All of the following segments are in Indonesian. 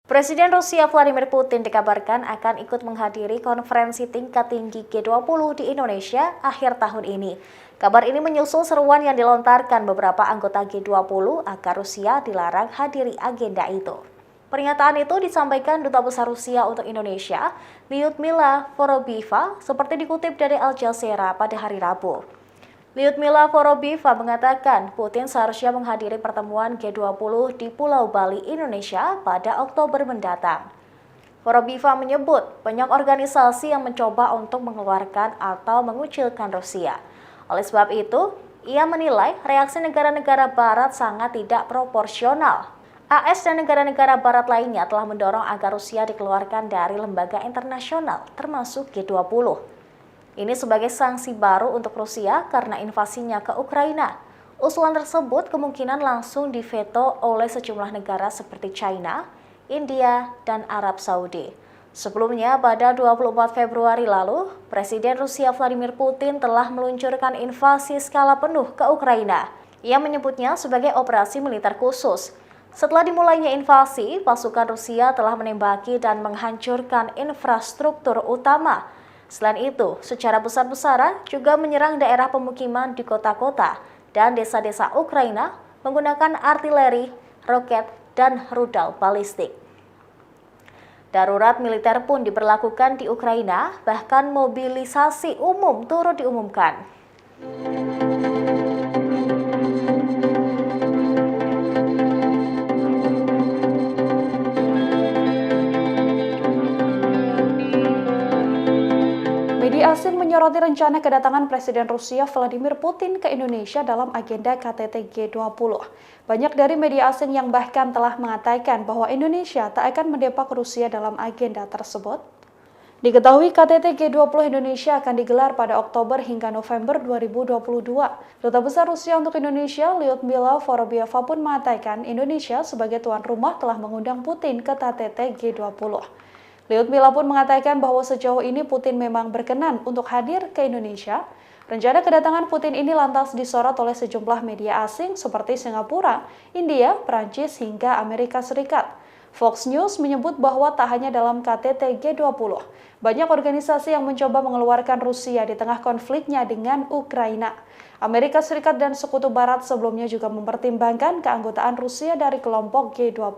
Presiden Rusia Vladimir Putin dikabarkan akan ikut menghadiri konferensi tingkat tinggi G20 di Indonesia akhir tahun ini. Kabar ini menyusul seruan yang dilontarkan beberapa anggota G20 agar Rusia dilarang hadiri agenda itu. Pernyataan itu disampaikan Duta Besar Rusia untuk Indonesia, Lyudmila Vorobieva, seperti dikutip dari Al Jazeera pada hari Rabu. Lyudmila Vorobieva mengatakan Putin seharusnya menghadiri pertemuan G20 di Pulau Bali, Indonesia pada Oktober mendatang. Vorobieva menyebut banyak organisasi yang mencoba untuk mengeluarkan atau mengucilkan Rusia. Oleh sebab itu, ia menilai reaksi negara-negara Barat sangat tidak proporsional. AS dan negara-negara Barat lainnya telah mendorong agar Rusia dikeluarkan dari lembaga internasional, termasuk G20. Ini sebagai sanksi baru untuk Rusia karena invasinya ke Ukraina. Usulan tersebut kemungkinan langsung diveto oleh sejumlah negara seperti China, India, dan Arab Saudi. Sebelumnya, pada 24 Februari lalu, Presiden Rusia Vladimir Putin telah meluncurkan invasi skala penuh ke Ukraina. Ia menyebutnya sebagai operasi militer khusus. Setelah dimulainya invasi, pasukan Rusia telah menembaki dan menghancurkan infrastruktur utama. Selain itu, secara besar-besaran juga menyerang daerah pemukiman di kota-kota dan desa-desa Ukraina menggunakan artileri, roket, dan rudal balistik. Darurat militer pun diberlakukan di Ukraina, bahkan mobilisasi umum turut diumumkan. Media asing menyoroti rencana kedatangan Presiden Rusia Vladimir Putin ke Indonesia dalam agenda KTT G20. Banyak dari media asing yang bahkan telah mengatakan bahwa Indonesia tak akan mendepak Rusia dalam agenda tersebut. Diketahui KTT G20 Indonesia akan digelar pada Oktober hingga November 2022. Duta Besar Rusia untuk Indonesia, Lyudmila Vorobieva pun mengatakan Indonesia sebagai tuan rumah telah mengundang Putin ke KTT G20. Lyudmila pun mengatakan bahwa sejauh ini Putin memang berkenan untuk hadir ke Indonesia. Rencana kedatangan Putin ini lantas disorot oleh sejumlah media asing seperti Singapura, India, Prancis, hingga Amerika Serikat. Fox News menyebut bahwa tak hanya dalam KTT G20, banyak organisasi yang mencoba mengeluarkan Rusia di tengah konfliknya dengan Ukraina. Amerika Serikat dan Sekutu Barat sebelumnya juga mempertimbangkan keanggotaan Rusia dari kelompok G20.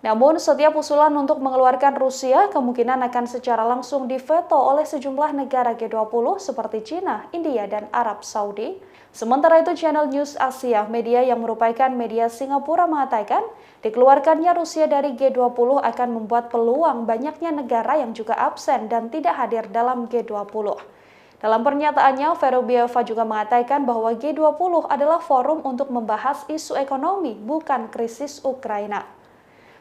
Namun, setiap usulan untuk mengeluarkan Rusia kemungkinan akan secara langsung diveto oleh sejumlah negara G20 seperti China, India, dan Arab Saudi. Sementara itu, Channel News Asia, media yang merupakan media Singapura, mengatakan dikeluarkannya Rusia dari G20 akan membuat peluang banyaknya negara yang juga absen dan tidak hadir dalam G20. Dalam pernyataannya, Vorobieva juga mengatakan bahwa G20 adalah forum untuk membahas isu ekonomi, bukan krisis Ukraina.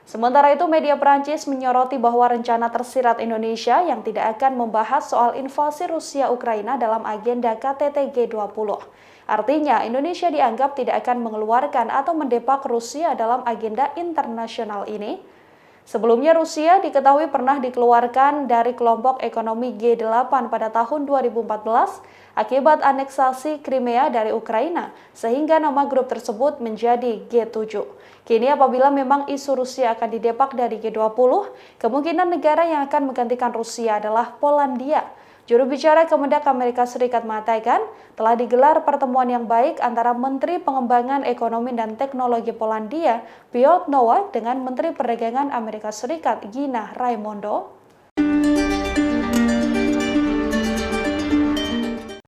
Sementara itu, media Prancis menyoroti bahwa rencana tersirat Indonesia yang tidak akan membahas soal invasi Rusia Ukraina dalam agenda KTT G20. Artinya, Indonesia dianggap tidak akan mengeluarkan atau mendepak Rusia dalam agenda internasional ini. Sebelumnya, Rusia diketahui pernah dikeluarkan dari kelompok ekonomi G8 pada tahun 2014 akibat aneksasi Crimea dari Ukraina, sehingga nama grup tersebut menjadi G7. Kini apabila memang isu Rusia akan didepak dari G20, kemungkinan negara yang akan menggantikan Rusia adalah Polandia. Juru bicara Kemendak Amerika Serikat mengatakan telah digelar pertemuan yang baik antara Menteri Pengembangan Ekonomi dan Teknologi Polandia, Piotr Nowak, dengan Menteri Perdagangan Amerika Serikat, Gina Raimondo.